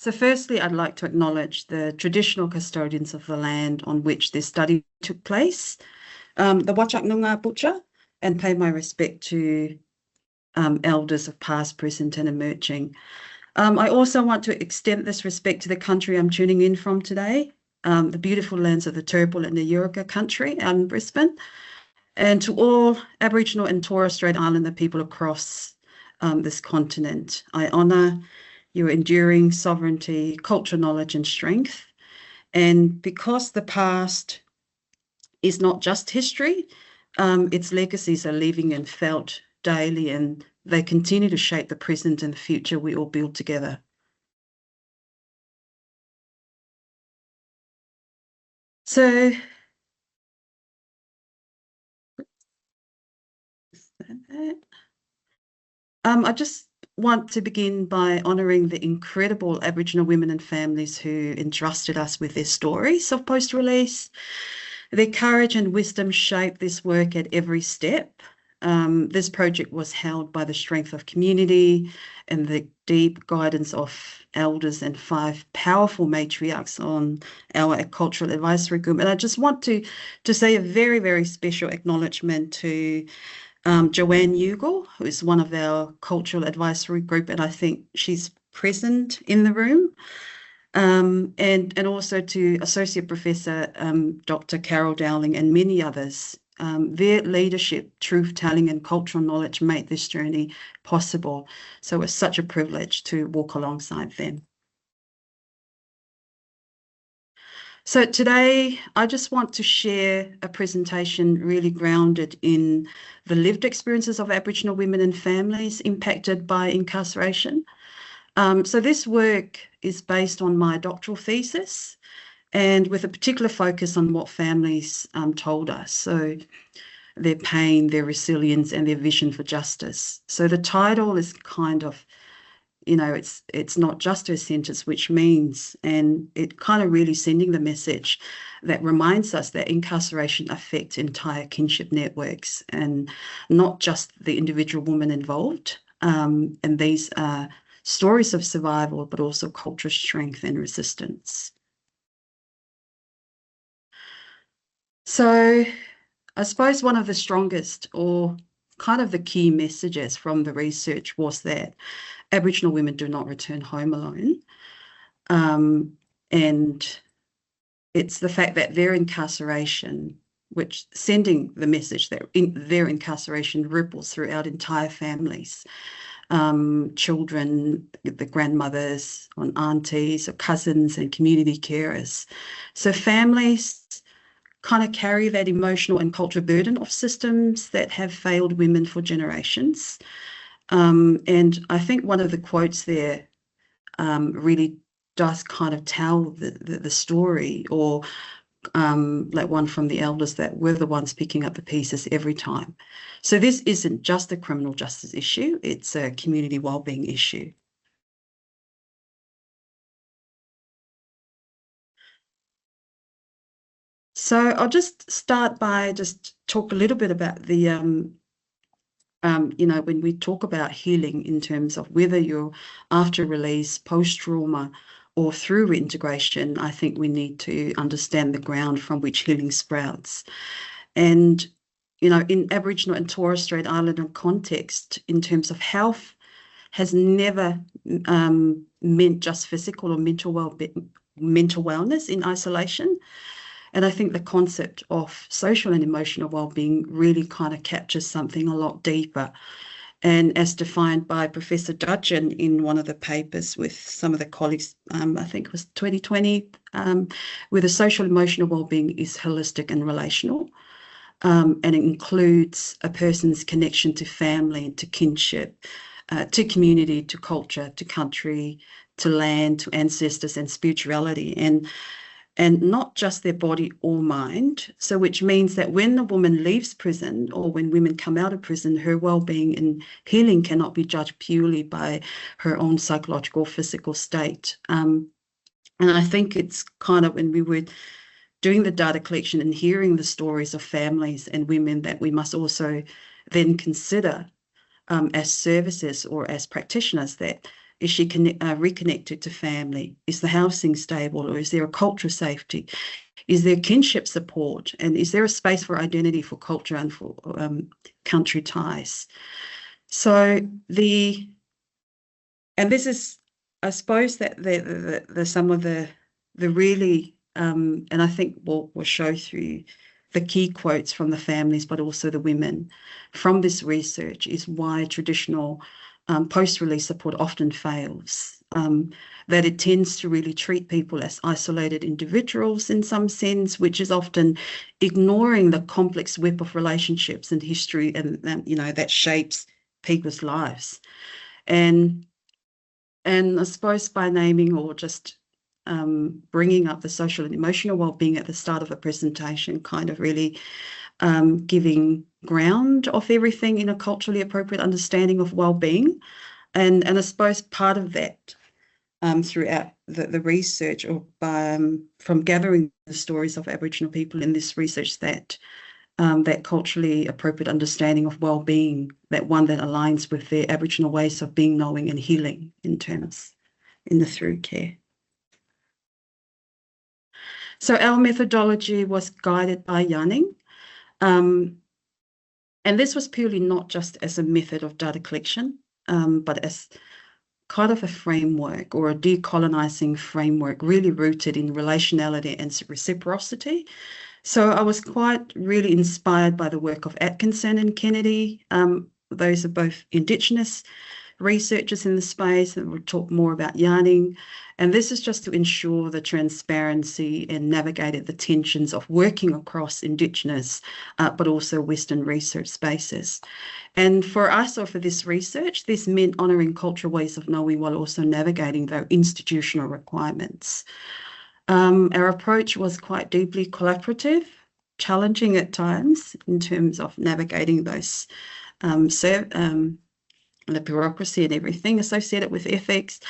So firstly, I'd like to acknowledge the traditional custodians of the land on which this study took place, the Whadjuk Noongar Butcher, and pay my respect to elders of past, present and emerging. I also want to extend this respect to the country I'm tuning in from today, the beautiful lands of the Turrbal and the Yurika country out in Brisbane, and to all Aboriginal and Torres Strait Islander people across this continent. I honour your enduring sovereignty, cultural knowledge and strength. And because the past is not just history, its legacies are living and felt daily, and they continue to shape the present and the future we all build together. So, I just want to begin by honouring the incredible Aboriginal women and families who entrusted us with their stories of post-release. Their courage and wisdom shaped this work at every step. This project was held by the strength of community and the deep guidance of elders and 5 powerful matriarchs on our cultural advisory group. And I just want to say a very, very special acknowledgement to Joanne Ugal, who is one of our cultural advisory group, and I think she's present in the room. And also to Associate Professor Dr. Carol Dowling and many others. Their leadership, truth-telling and cultural knowledge made this journey possible. So it's such a privilege to walk alongside them. So today, I just want to share a presentation really grounded in the lived experiences of Aboriginal women and families impacted by incarceration. So this work is based on my doctoral thesis and with a particular focus on what families told us. So their pain, their resilience and their vision for justice. So the title is kind of, you know, it's not just a sentence, which means, and it kind of really sending the message that reminds us that incarceration affects entire kinship networks and not just the individual woman involved. And these are stories of survival, but also cultural strength and resistance. So I suppose one of the strongest or kind of the key messages from the research was that Aboriginal women do not return home alone. And it's the fact that their incarceration, which sending the message that their incarceration ripples throughout entire families, children, the grandmothers, aunties or cousins and community carers. So families kind of carry that emotional and cultural burden of systems that have failed women for generations. And I think one of the quotes there really does kind of tell the story, or like one from the elders that were the ones picking up the pieces every time. So this isn't just a criminal justice issue, it's a community wellbeing issue. So I'll just start by just talk a little bit about the, you know, when we talk about healing in terms of whether you're after release, post-trauma, or through reintegration, I think we need to understand the ground from which healing sprouts. And, you know, in Aboriginal and Torres Strait Islander context, in terms of health, has never meant just physical or mental wellness in isolation. And I think the concept of social and emotional well-being really kind of captures something a lot deeper. And as defined by Professor Dudgeon in one of the papers with some of the colleagues, I think it was 2020, where the social emotional well-being is holistic and relational. And it includes a person's connection to family, to kinship, to community, to culture, to country, to land, to ancestors and spirituality. And not just their body or mind. So which means that when the woman leaves prison or when women come out of prison, her well-being and healing cannot be judged purely by her own psychological or physical state. And I think it's kind of when we were doing the data collection and hearing the stories of families and women that we must also then consider as services or as practitioners that Is she reconnected to family? Is the housing stable, or is there a cultural safety? Is there kinship support? And is there a space for identity, for culture, and for country ties? So and this is, I suppose, that the some of the really, and I think we'll show through the key quotes from the families, but also the women from this research, is why traditional post-release support often fails. That it tends to really treat people as isolated individuals in some sense, which is often ignoring the complex web of relationships and history and that shapes people's lives. And I suppose by naming or just bringing up the social and emotional well-being at the start of a presentation, kind of really giving ground of everything in a culturally appropriate understanding of well-being. And I suppose part of that throughout the research, or from gathering the stories of Aboriginal people in this research, that that culturally appropriate understanding of well-being, that one that aligns with their Aboriginal ways of being, knowing and healing in the through care. So our methodology was guided by Yanning, and this was purely not just as a method of data collection, but as kind of a framework, or a decolonizing framework, really rooted in relationality and reciprocity. So I was quite really inspired by the work of Atkinson and Kennedy. Those are both Indigenous researchers in the space, and we'll talk more about yarning. And this is just to ensure the transparency and navigate the tensions of working across Indigenous, but also Western research spaces. And for us, or for this research, this meant honouring cultural ways of knowing while also navigating their institutional requirements. Our approach was quite deeply collaborative, challenging at times in terms of navigating those the bureaucracy and everything associated with ethics,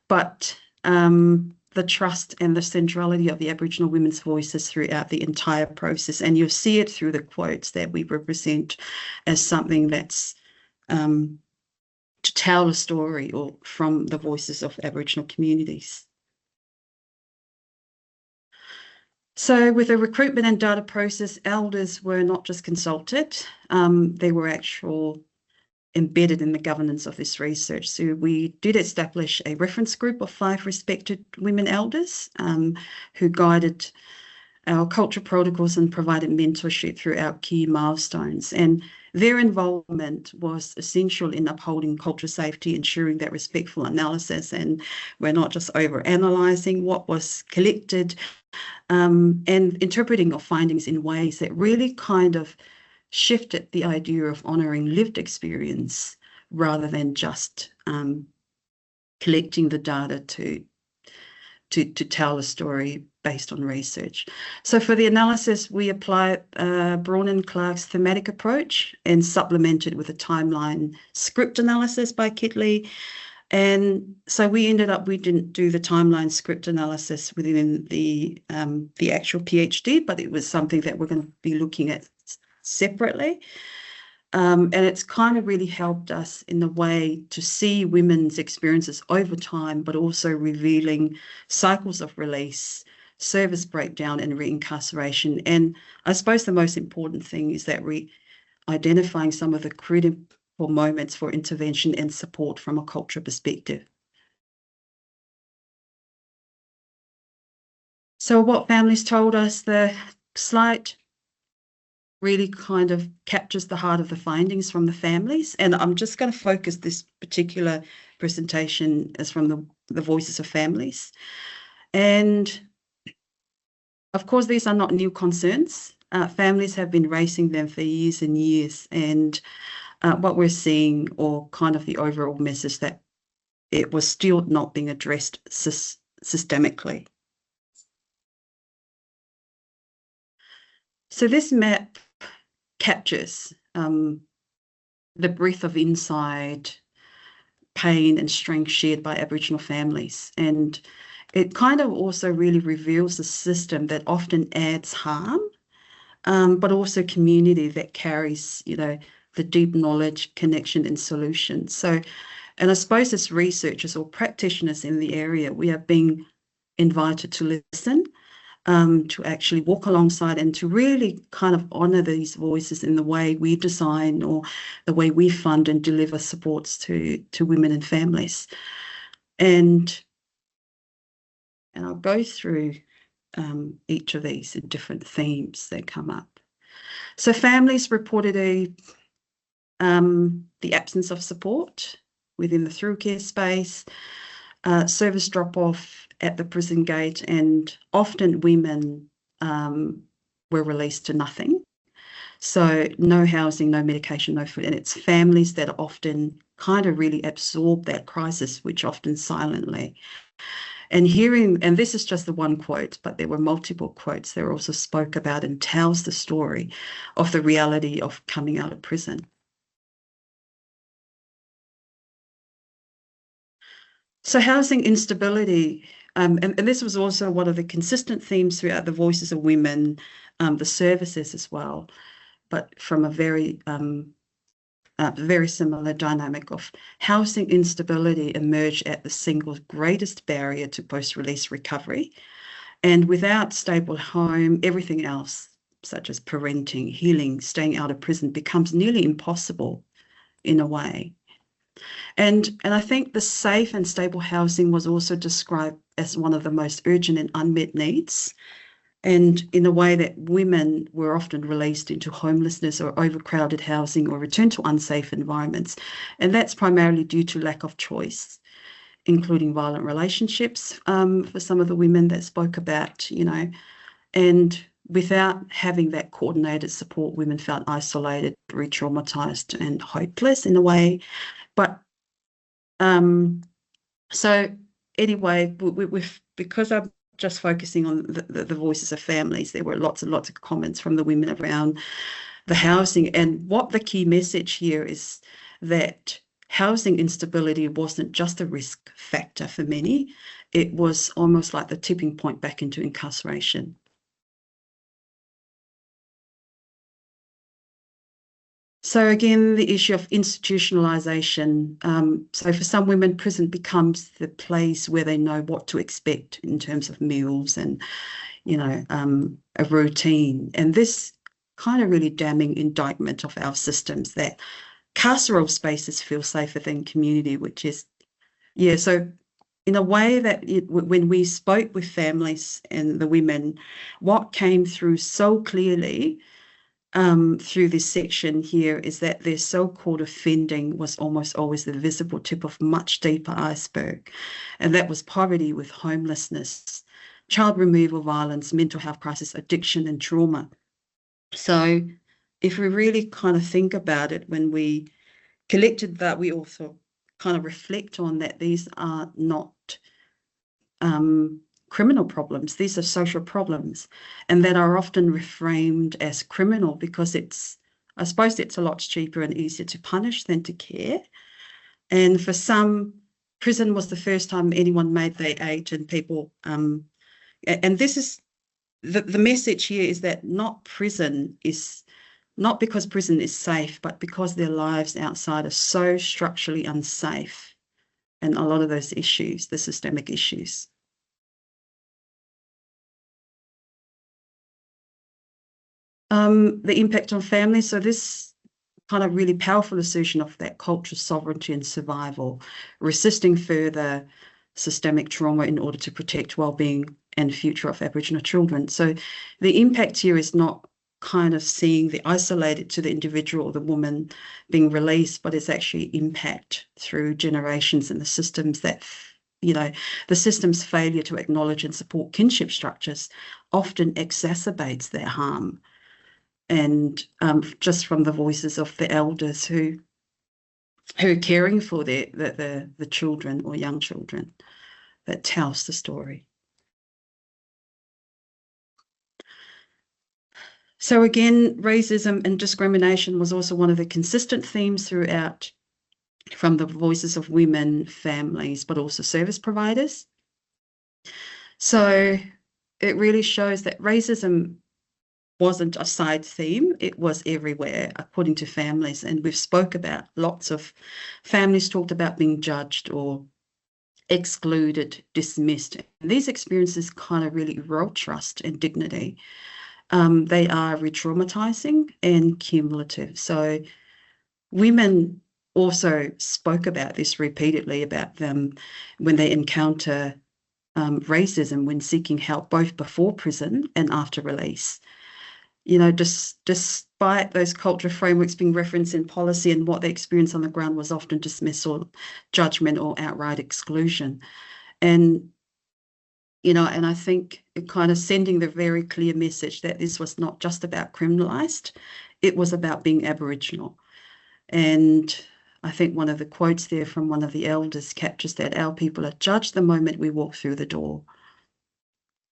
but the trust and the centrality of the Aboriginal women's voices throughout the entire process. And you'll see it through the quotes that we represent as something that's to tell a story, or from the voices of Aboriginal communities. So with the recruitment and data process, elders were not just consulted, they were embedded in the governance of this research. So we did establish a reference group of 5 respected women elders who guided our culture protocols and provided mentorship throughout key milestones. And their involvement was essential in upholding culture safety, ensuring that respectful analysis, and we're not just over-analysing what was collected, and interpreting of findings in ways that really kind of shifted the idea of honouring lived experience rather than just collecting the data to tell a story based on research. So for the analysis, we applied Braun and Clark's thematic approach and supplemented with a timeline script analysis by Kitley. And so we didn't do the timeline script analysis within the actual PhD, but it was something that we're going to be looking at separately. And it's kind of really helped us in the way to see women's experiences over time, but also revealing cycles of release, service breakdown, and reincarceration. And I suppose the most important thing is that identifying some of the critical moments for intervention and support from a cultural perspective. So what families told us, the slide really kind of captures the heart of the findings from the families. And I'm just going to focus this particular presentation as from the voices of families. And of course, these are not new concerns. Families have been raising them for years and years. And what we're seeing, or kind of the overall message, that it was still not being addressed systemically. So this map captures the breadth of insight, pain and strength shared by Aboriginal families. And it kind of also really reveals a system that often adds harm, but also community that carries, the deep knowledge, connection and solutions. So And I suppose as researchers or practitioners in the area, we are being invited to listen, to actually walk alongside and to really kind of honour these voices in the way we design or the way we fund and deliver supports to women and families. And I'll go through each of these in different themes that come up. So families reported the absence of support within the through care space, service drop-off at the prison gate, and often women were released to nothing. So no housing, no medication, no food. And it's families that often kind of really absorb that crisis, which often silently. And this is just the one quote, but there were multiple quotes that also spoke about and tells the story of the reality of coming out of prison. So housing instability, and this was also one of the consistent themes throughout the voices of women, the services as well, but from a very similar dynamic of housing instability emerged at the single greatest barrier to post-release recovery. And without stable home, everything else, such as parenting, healing, staying out of prison, becomes nearly impossible in a way. And I think the safe and stable housing was also described as one of the most urgent and unmet needs. And in a way that women were often released into homelessness or overcrowded housing or returned to unsafe environments. And that's primarily due to lack of choice, including violent relationships for some of the women that spoke about, and without having that coordinated support, women felt isolated, re-traumatized and hopeless in a way. But so anyway, because I'm just focusing on the voices of families, there were lots and lots of comments from the women around the housing. And what the key message here is that housing instability wasn't just a risk factor for many. It was almost like the tipping point back into incarceration. So again, the issue of institutionalization. So for some women, prison becomes the place where they know what to expect in terms of meals and, a routine. And this kind of really damning indictment of our systems that carceral spaces feel safer than community, which is, so in a way that when we spoke with families and the women, what came through so clearly through this section here is that their so-called offending was almost always the visible tip of much deeper iceberg. And that was poverty with homelessness, child removal violence, mental health crisis, addiction and trauma. So if we really kind of think about it, when we collected that, we also kind of reflect on that these are not criminal problems. These are social problems, and that are often reframed as criminal because I suppose it's a lot cheaper and easier to punish than to care. And for some, prison was the first time anyone made their age, and people, and this is the message here is that not because prison is safe, but because their lives outside are so structurally unsafe. And a lot of those issues, the systemic issues. The impact on families. So this kind of really powerful assertion of that cultural sovereignty and survival, resisting further systemic trauma in order to protect well-being and future of Aboriginal children. So the impact here is not kind of seeing the isolated to the individual or the woman being released, but it's actually impact through generations and the systems that, the system's failure to acknowledge and support kinship structures often exacerbates their harm. And just from the voices of the elders who are caring for the children or young children, that tells the story. So again, racism and discrimination was also one of the consistent themes throughout, from the voices of women, families, but also service providers. So it really shows that racism wasn't a side theme, it was everywhere, according to families. And we've spoke about lots of families talked about being judged or excluded, dismissed. And these experiences kind of really erode trust and dignity. They are re-traumatizing and cumulative. So women also spoke about this repeatedly about them when they encounter racism when seeking help, both before prison and after release. Despite those cultural frameworks being referenced in policy, and what they experience on the ground was often dismissal, judgment, or outright exclusion. And and I think it kind of sending the very clear message that this was not just about criminalised, it was about being Aboriginal. And I think one of the quotes there from one of the elders captures that our people are judged the moment we walk through the door.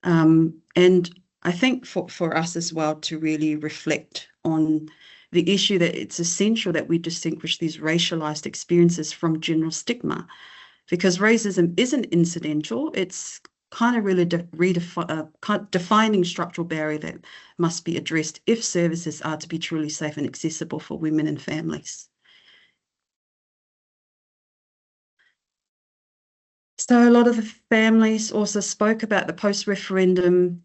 And I think for us as well to really reflect on the issue that it's essential that we distinguish these racialized experiences from general stigma, because racism isn't incidental. It's kind of really defining structural barrier that must be addressed if services are to be truly safe and accessible for women and families. So a lot of the families also spoke about the post-referendum,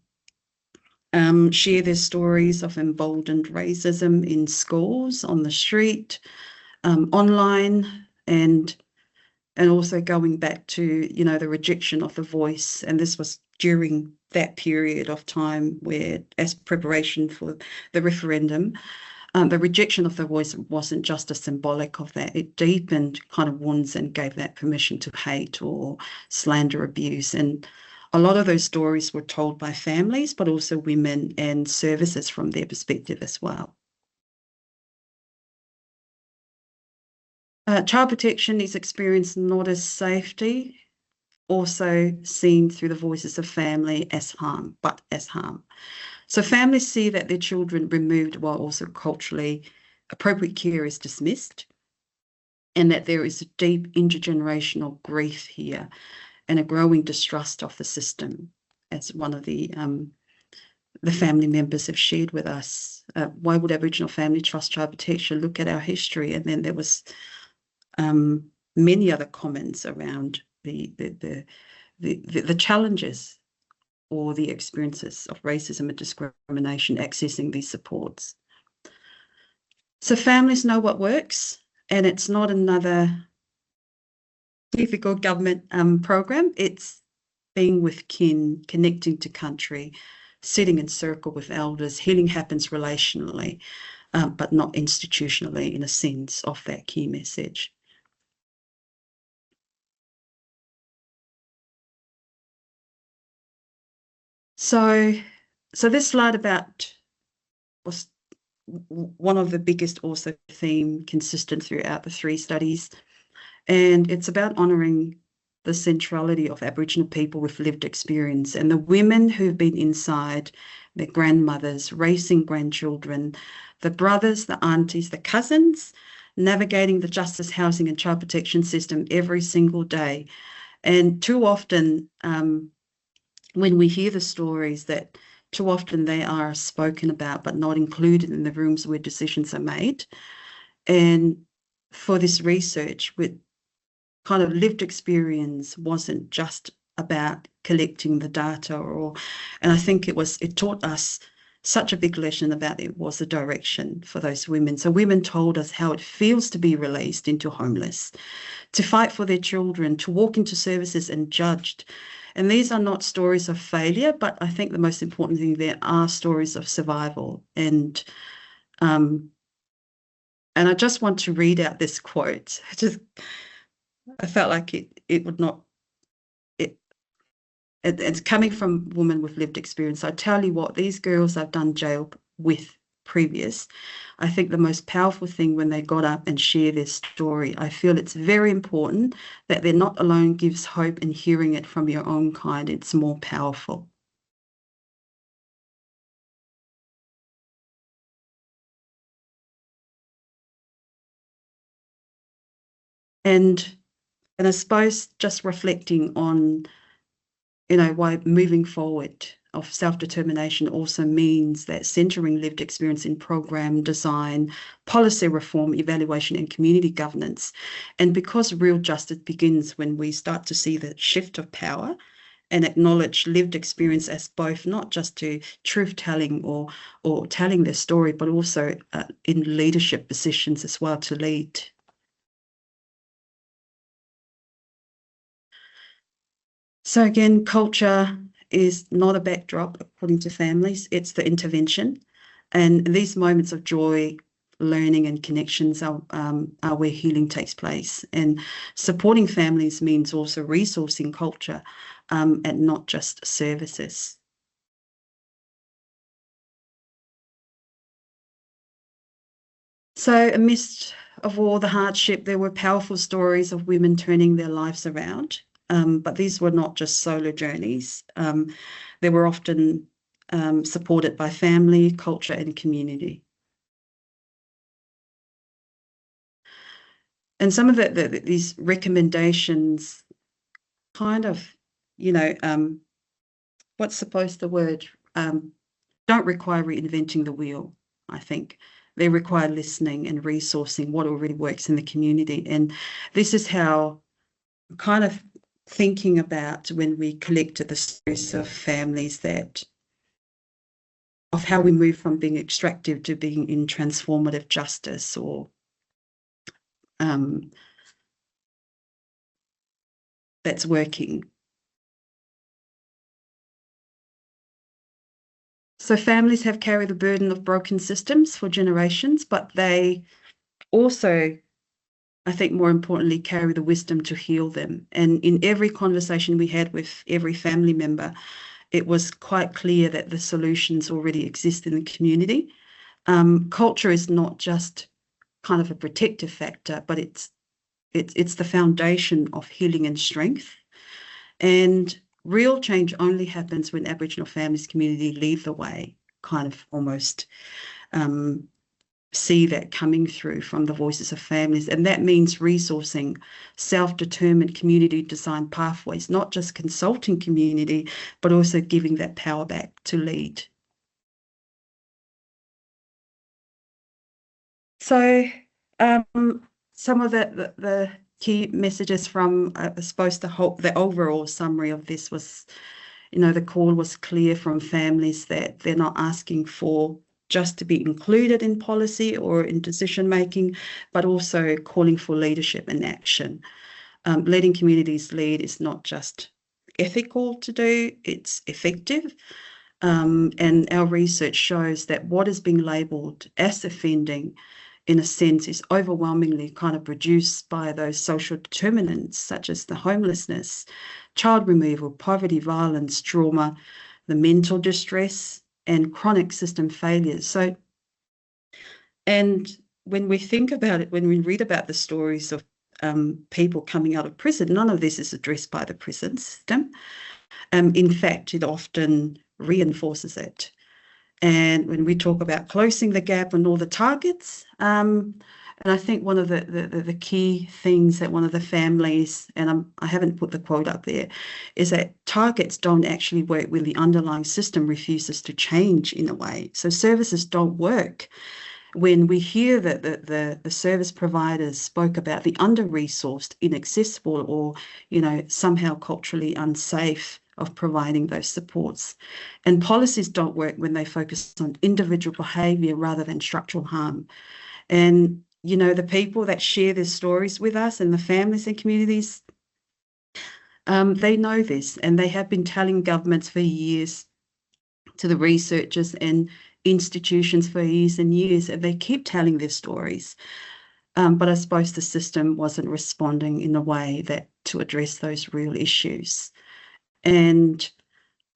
share their stories of emboldened racism in schools, on the street, online, and also going back to, the rejection of the voice. And this was during that period of time where, as preparation for the referendum, the rejection of the voice wasn't just a symbolic of that. It deepened kind of wounds and gave that permission to hate or slander, abuse. And a lot of those stories were told by families, but also women and services from their perspective as well. Child protection is experienced not as safety, also seen through the voices of family as harm, but as harm. So families see that their children removed while also culturally appropriate care is dismissed, and that there is a deep intergenerational grief here and a growing distrust of the system, as one of the family members have shared with us. Why would Aboriginal family trust child protection? Look at our history. And then there was many other comments around the challenges or the experiences of racism and discrimination accessing these supports. So families know what works, and it's not another typical government program. It's being with kin, connecting to country, sitting in circle with elders. Healing happens relationally, but not institutionally, in a sense of that key message. So this slide was one of the biggest also theme consistent throughout the 3 studies, and it's about honouring the centrality of Aboriginal people with lived experience, and the women who've been inside, their grandmothers, raising grandchildren, the brothers, the aunties, the cousins, navigating the justice, housing and child protection system every single day. And too often, when we hear the stories, that too often they are spoken about but not included in the rooms where decisions are made. And for this research, with kind of lived experience wasn't just about collecting the data, and I think it taught us such a big lesson about it was the direction for those women. So women told us how it feels to be released into homeless, to fight for their children, to walk into services and judged. And these are not stories of failure, but I think the most important thing there are stories of survival. And I just want to read out this quote. I felt like it would not. It's coming from women with lived experience. I tell you what, these girls I've done jail with previous, I think the most powerful thing when they got up and share their story, I feel it's very important that they're not alone gives hope, and hearing it from your own kind, it's more powerful. And I suppose just reflecting on, why moving forward, of self-determination also means that centering lived experience in program design, policy reform, evaluation, and community governance. And because real justice begins when we start to see the shift of power and acknowledge lived experience as both not just to truth telling or telling their story, but also in leadership positions as well to lead. So again, culture is not a backdrop according to families, it's the intervention. And these moments of joy, learning and connections are where healing takes place. And supporting families means also resourcing culture and not just services. So amidst of all the hardship, there were powerful stories of women turning their lives around. But these were not just solo journeys. They were often supported by family, culture, and community. And some of these recommendations kind of, what's supposed the word, don't require reinventing the wheel, I think. They require listening and resourcing what already works in the community. And this is how kind of thinking about when we collected the stories of families of how we move from being extractive to being in transformative justice or that's working. So families have carried the burden of broken systems for generations, but they also, I think more importantly, carry the wisdom to heal them. And in every conversation we had with every family member, it was quite clear that the solutions already exist in the community. Culture is not just kind of a protective factor, but it's the foundation of healing and strength. And real change only happens when Aboriginal families community lead the way, kind of almost see that coming through from the voices of families. And that means resourcing self-determined community design pathways, not just consulting community, but also giving that power back to lead. So some of the key messages from, I suppose, the overall summary of this was, the call was clear from families that they're not asking for just to be included in policy or in decision making, but also calling for leadership and action. Letting communities lead is not just ethical to do, it's effective. And our research shows that what is being labelled as offending, in a sense, is overwhelmingly kind of produced by those social determinants, such as the homelessness, child removal, poverty, violence, trauma, the mental distress, and chronic system failures. So, and when we think about it, when we read about the stories of people coming out of prison, none of this is addressed by the prison system. In fact, it often reinforces it. And when we talk about closing the gap on all the targets, and I think one of the key things that one of the families, and I haven't put the quote up there, is that targets don't actually work when the underlying system refuses to change in a way. So services don't work. When we hear that the service providers spoke about the under-resourced, inaccessible, or somehow culturally unsafe of providing those supports. And policies don't work when they focus on individual behaviour rather than structural harm. And, the people that share their stories with us and the families and communities, they know this, and they have been telling governments for years, to the researchers and institutions for years and years, and they keep telling their stories. But I suppose the system wasn't responding in a way that to address those real issues. And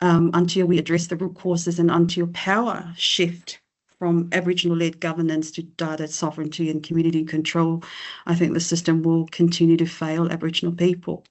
until we address the root causes and until power shift from Aboriginal-led governance to data sovereignty and community control, I think the system will continue to fail Aboriginal people.